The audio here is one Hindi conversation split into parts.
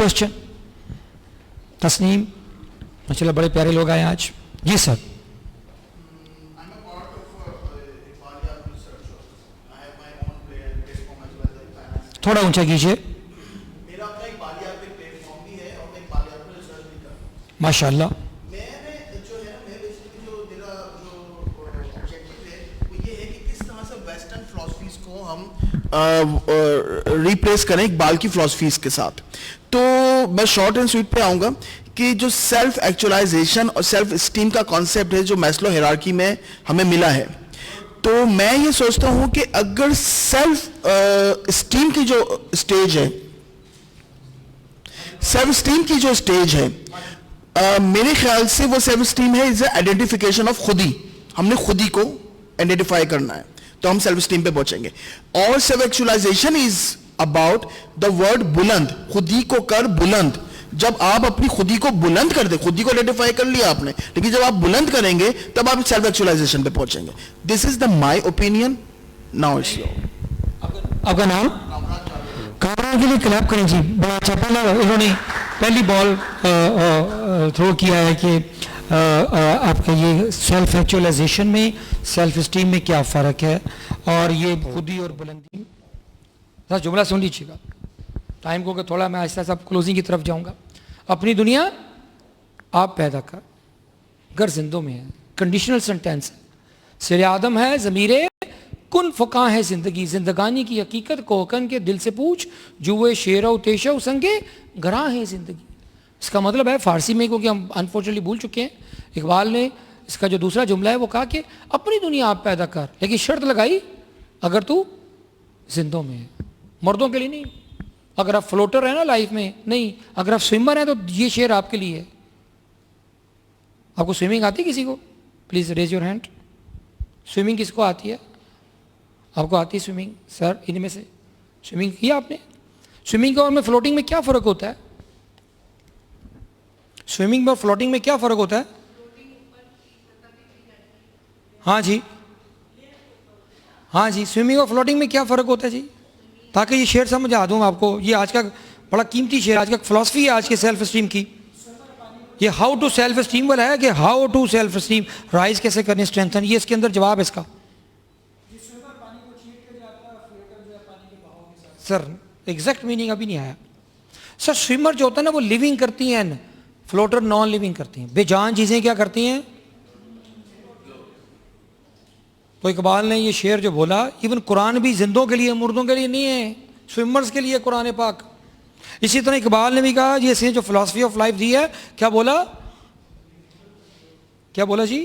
क्वेश्चन। तस्नीम, माशाल्लाह बड़े प्यारे लोग आए आज। जी सर। थोड़ा ऊंचा कीजिए। मेरा अपना एक बालिया प्लेटफॉर्म भी है और मैं एक बालिया पर रिसर्च भी करता हूँ। माशाल्लाह। मैंने जो है मैं बेसिकली जो मेरा जो ऑब्जेक्टिव है वो ये है कि किस तरह से वेस्टर्न फिलॉसफीज को हम रिप्लेस करें इकबाल की फिलॉसफीज के साथ। तो मैं शॉर्ट एंड स्वीट पे आऊँगा कि जो सेल्फ एक्चुअलाइजेशन और सेल्फ स्टीम का कॉन्सेप्ट है जो मैस्लो हायरार्की में हमें मिला है, तो मैं ये सोचता हूं कि अगर सेल्फ स्टीम की जो स्टेज है, सेल्फ स्टीम की जो स्टेज है, मेरे ख्याल से वो सेल्फ स्टीम है इज आइडेंटिफिकेशन ऑफ खुदी। हमने खुदी को आइडेंटिफाई करना है तो हम सेल्फ स्टीम पे पहुंचेंगे। और self actualisation is about the word बुलंद, खुदी को कर बुलंद। जब आप अपनी खुदी को बुलंद कर दे, खुदी को आइडेंटिफाई कर लिया आपने, लेकिन जब आप बुलंद करेंगे तब आप सेल्फ एक्चुअलाइजेशन पे पहुंचेंगे। This is the my opinion. Now it's your. आपका नाम? कामरान के लिए क्लैप करें जी, बड़ा अच्छा। पहला इन्होंने पहली बॉल थ्रो किया है कि आपके ये सेल्फ एक्चुअलाइजेशन में सेल्फ स्टीम में क्या फ़र्क है, और ये खुदी और बुलंदी। सर जुमला सुन लीजिएगा, टाइम को कि थोड़ा मैं आहिस्ता आहिस्ता क्लोजिंग की तरफ जाऊंगा। अपनी दुनिया आप पैदा कर, घर जिंदों में है, कंडीशनल सेंटेंस है। सिर आदम है ज़मीरे कुन फ़ुका है ज़िंदगी, जिंदगानी की हकीकत कोकन के दिल से पूछ, जुए शेर तेशा संगे गरा है ज़िंदगी। इसका मतलब है फ़ारसी में, क्योंकि हम अनफॉर्चुनेटली भूल चुके हैं, इकबाल ने इसका जो दूसरा जुमला है वो कहा कि अपनी दुनिया आप पैदा कर, लेकिन शर्त लगाई अगर तू जिंदों में है। मर्दों के लिए नहीं। अगर आप फ्लोटर है ना लाइफ में, नहीं, अगर आप स्विमर हैं तो ये शेर आपके लिए है। आपको स्विमिंग आती है किसी को? Please raise your hand. Swimming किसको आती है? आपको आती है स्विमिंग? सर इनमें से स्विमिंग किया आपने? स्विमिंग और में फ्लोटिंग में क्या फ़र्क होता है? स्विमिंग में और फ्लोटिंग में क्या फ़र्क होता है? हाँ जी, हाँ जी, स्विमिंग और फ्लोटिंग में क्या फ़र्क होता है जी? ताकि ये शेर समझा दूँ आपको। ये आज का बड़ा कीमती शेर, आज का फिलॉसफी है आज के सेल्फ स्टीम की। ये हाउ टू सेल्फ स्टीम वाला है कि how to self esteem raise कैसे करनी, स्ट्रेंथन, ये इसके अंदर जवाब है इसका। सर एग्जैक्ट मीनिंग अभी नहीं आया सर। स्विमर जो होता है ना वो लिविंग करती हैं, फ्लोटर नॉन लिविंग करती हैं, बेजान चीज़ें क्या करती हैं। तो इकबाल ने ये शेर जो बोला, इवन कुरान भी जिंदों के लिए, मुर्दों के लिए नहीं है, स्विमर्स के लिए कुरान पाक। इसी तरह इकबाल ने भी कहा ये जो फिलॉसफी ऑफ लाइफ दी है, क्या बोला, क्या बोला जी,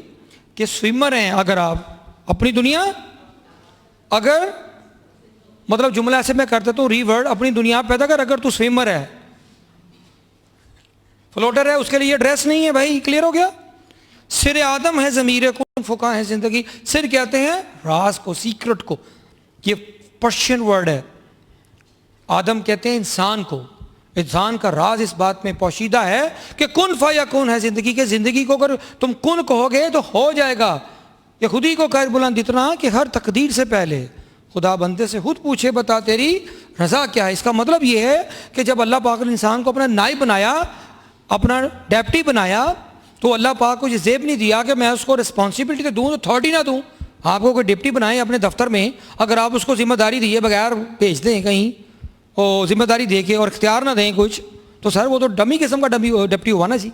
कि स्विमर हैं अगर आप, अपनी दुनिया अगर, मतलब जुमला ऐसे मैं कर देता हूँ रीवर्ड, अपनी दुनिया पैदा कर अगर तू स्विमर है। फ्लोटर है उसके लिए ड्रेस नहीं है भाई, क्लियर हो गया। सिर आदम है ज़मीरे कुन फ़ुका है ज़िंदगी, सिर कहते हैं राज को, सीक्रेट को, ये पर्शियन वर्ड है। आदम कहते हैं इंसान को, इंसान का राज इस बात में पोशीदा है कि कुन फ़या कुन है ज़िंदगी के, ज़िंदगी को अगर तुम कुन कहोगे तो हो जाएगा। ये खुद ही को कर बुलंद इतना कि हर तकदीर से पहले खुदा बंदे से खुद पूछे बता तेरी रज़ा क्या है। इसका मतलब ये है कि जब अल्लाह पाक ने इंसान को अपना नाइब बनाया, अपना डेप्टी बनाया, तो अल्लाह पाक को ये ज़ेब नहीं दिया कि मैं उसको रिस्पॉन्सिबिलिटी तो दूँ, अथॉरिटी ना दूँ। आपको कोई डिप्टी बनाए अपने दफ्तर में, अगर आप उसको जिम्मेदारी दिए बगैर भेज दें कहीं, और जिम्मेदारी दे के और इख्तियार ना दें कुछ, तो सर वो तो डमी किस्म का डिप्टी हुआ ना जी।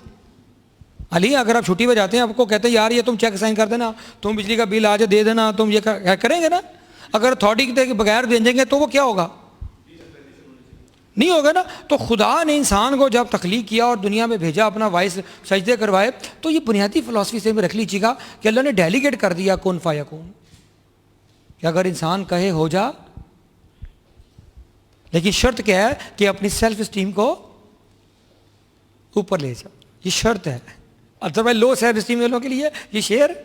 अली अगर आप छुट्टी पे जाते हैं, आपको कहते हैं यार ये तुम चेक साइन कर देना, तुम बिजली का बिल आज दे देना, तुम ये करेंगे ना। अगर अथॉरिटी के बगैर भेजेंगे तो वो क्या होगा, नहीं होगा ना। तो खुदा ने इंसान को जब तख्लीक किया और दुनिया में भेजा, अपना वाइस सजदे करवाए, तो ये बुनियादी फ़िलॉसफी से रख लीजिएगा कि अल्लाह ने डेलीगेट कर दिया कौन फ़ाया कौन, कि अगर इंसान कहे हो जा, लेकिन शर्त क्या है कि अपनी सेल्फ स्टीम को ऊपर ले जाओ, ये शर्त है। अदरवाइज लो सेल्फ स्टीम वालों के लिए ये शेर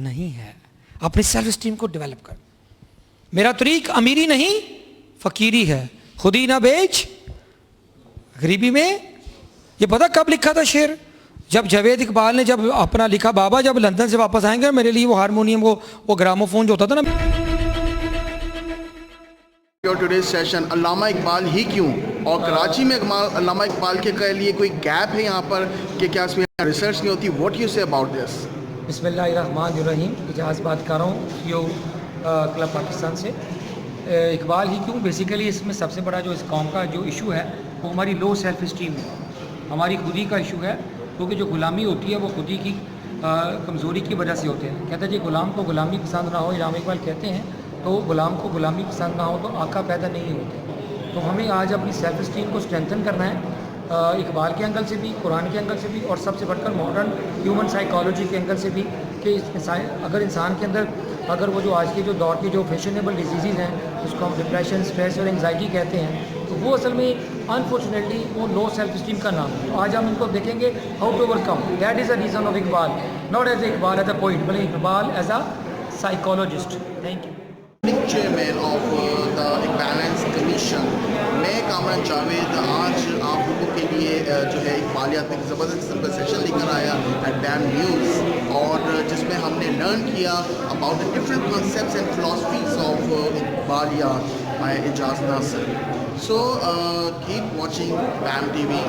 नहीं है। अपनी सेल्फ स्टीम को डेवलप कर। मेरा तरीक अमीरी नहीं फ़कीरी है, खुदी ना बेच गरीबी में। ये पता कब लिखा था शेर? जब जावेद इकबाल ने जब अपना लिखा, बाबा जब लंदन से वापस आएंगे मेरे लिए वो हारमोनियम, वो ग्रामोफोन जो होता था ना। Your today's session, अल्लामा इकबाल ही क्यों और कराची में अल्लामा इकबाल के लिए कोई गैप है यहाँ पर कि क्या इसमें रिसर्च नहीं होती? What you say about this? बिस्मिल्लाहिर्रहमानिर्रहीम। इजाज़ बात कर रहा हूँ सीईओ क्लब पाकिस्तान से। इकबाल ही क्यों, बेसिकली इसमें सबसे बड़ा जो इस कौम का जो इशू है वो हमारी लो सेल्फ इस्टीम है, हमारी खुदी का इशू है। क्योंकि जो गुलामी होती है वो खुदी की कमज़ोरी की वजह से होते हैं। कहते हैं जी गुलाम को गुलामी पसंद ना हो, अल्लामा इकबाल कहते हैं, तो गुलाम को गुलामी पसंद ना हो तो आका पैदा नहीं होते। तो हमें आज अपनी सेल्फ इस्टीम को स्ट्रेंथन करना है, इकबाल के एंगल से भी, कुरान के एंगल से भी, और सबसे बढ़कर मॉडर्न ह्यूमन साइकोलॉजी के एंगल से भी कि अगर इंसान के अंदर अगर वो जो आज के जो दौर की जो फैशनेबल डिजीज़ हैं उसको हम डिप्रेशन, स्ट्रेस और एंजाइटी कहते हैं, तो वो असल में अनफॉर्चुनेटली वो लो सेल्फ इस्टीम का नाम है। आज हम इनको देखेंगे how to overcome, that is a reason of Iqbal, not as Iqbal as a poet, बल्कि Iqbal as a psychologist. Thank you. Chairman of the balance commission, मैं कामरान जावेद आज आप लोगों के लिए जो है इकबालियात में एक ज़बरदस्त किस्म का सेशन लेकर आया एट बैम न्यूज़, और जिसमें हमने लर्न किया about the different concepts and philosophies of इकबालियात by Ejaz Nasir. So keep watching Bam TV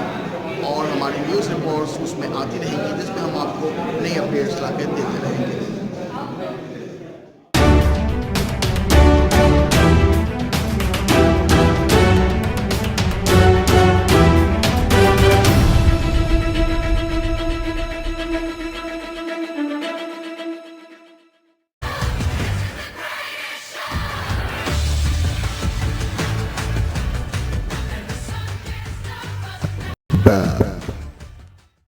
और हमारी न्यूज़ रिपोर्ट्स उसमें आती रहेंगी जिसमें हम आपको नई अपडेट्स ला के देते रहेंगे।